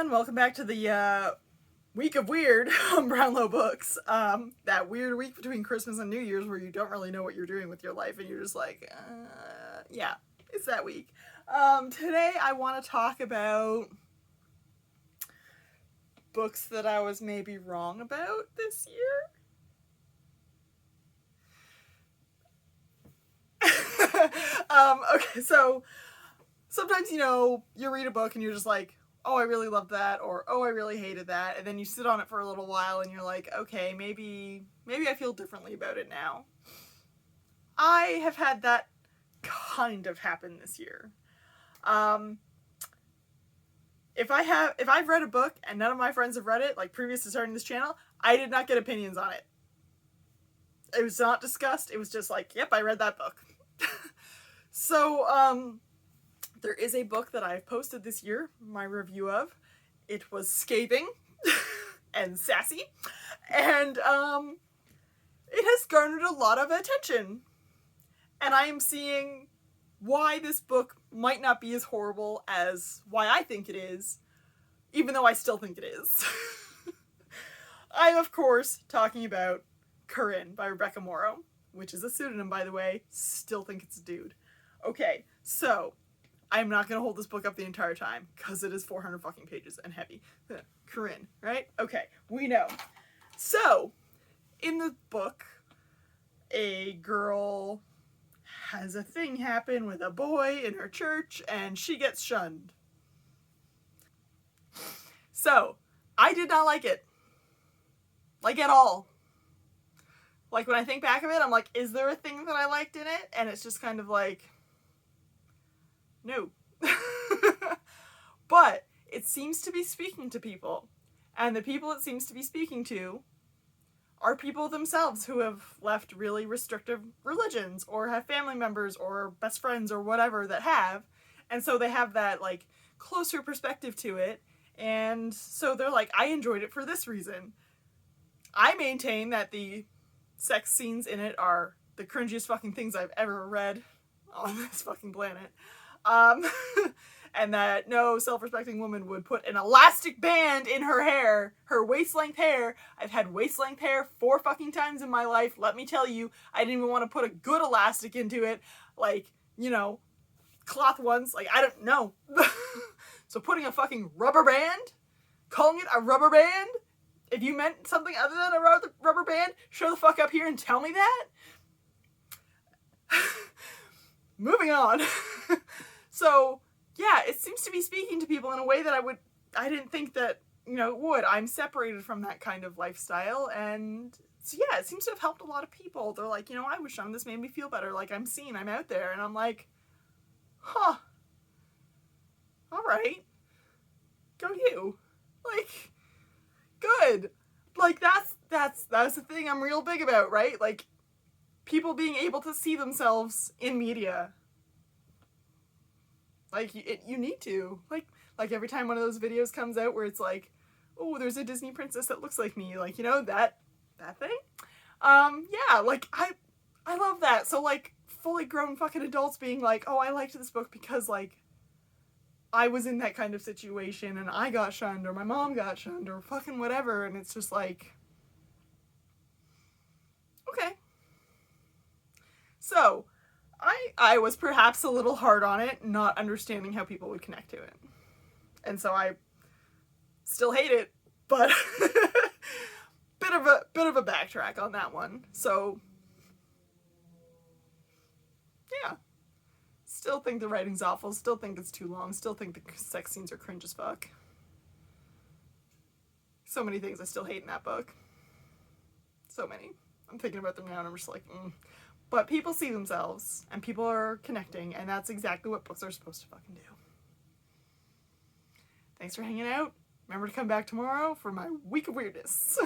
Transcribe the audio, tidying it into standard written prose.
everyone. Welcome back to the week of weird on Brownlow Books. That weird week between Christmas and New Year's where you don't really know what you're doing with your life and you're just like, yeah, it's that week. Today I want to talk about books that I was maybe wrong about this year. Okay, so sometimes, you read a book and you're just like, oh, I really loved that, or oh, I really hated that, and then you sit on it for a little while and you're like, okay, maybe I feel differently about it now. I have had that kind of happen this year. If I've read a book and none of my friends have read it, like previous to starting this channel, I did not get opinions on it. It was not discussed. It was just like, yep, I read that book. So, there is a book that I've posted this year, my review of. It was scathing and sassy, and it has garnered a lot of attention. And I am seeing why this book might not be as horrible as why I think it is, even though I still think it is. I'm, of course, talking about Corinne by Rebecca Morrow, which is a pseudonym, by the way. Still think it's a dude. Okay, so I'm not going to hold this book up the entire time because it is 400 fucking pages and heavy. Corinne, right? Okay, we know. So, in the book, a girl has a thing happen with a boy in her church and she gets shunned. So, I did not like it. Like, at all. Like, when I think back of it, I'm like, is there a thing that I liked in it? And it's just kind of like, no. But it seems to be speaking to people. And the people it seems to be speaking to are people themselves who have left really restrictive religions or have family members or best friends or whatever that have. And so they have that, like, closer perspective to it. And so they're like, I enjoyed it for this reason. I maintain that the sex scenes in it are the cringiest fucking things I've ever read on this fucking planet. And that no self-respecting woman would put an elastic band in her hair, her waist-length hair. I've had waist-length hair 4 fucking times in my life. Let me tell you, I didn't even want to put a good elastic into it. Like, cloth ones. Like, I don't know. So putting a fucking rubber band, calling it a rubber band, if you meant something other than a rubber band, show the fuck up here and tell me that. Moving on. So, yeah, it seems to be speaking to people in a way that I didn't think that, it would. I'm separated from that kind of lifestyle, and so, yeah, it seems to have helped a lot of people. They're like, I was shown, this made me feel better, like, I'm seen, I'm out there, and I'm like, huh, alright, go you. Like, good. Like, that's the thing I'm real big about, right? Like, people being able to see themselves in media. Like, you need to. Like every time one of those videos comes out where it's like, oh, there's a Disney princess that looks like me. Like, that thing? Yeah, like, I love that. So, like, fully grown fucking adults being like, oh, I liked this book because, like, I was in that kind of situation and I got shunned or my mom got shunned or fucking whatever. And it's just like, okay. So, I was perhaps a little hard on it, not understanding how people would connect to it. And so I still hate it, but bit of a backtrack on that one. So, yeah. Still think the writing's awful, still think it's too long, still think the sex scenes are cringe as fuck. So many things I still hate in that book. So many. I'm thinking about them now and I'm just like, But people see themselves, and people are connecting, and that's exactly what books are supposed to fucking do. Thanks for hanging out. Remember to come back tomorrow for my week of weirdness.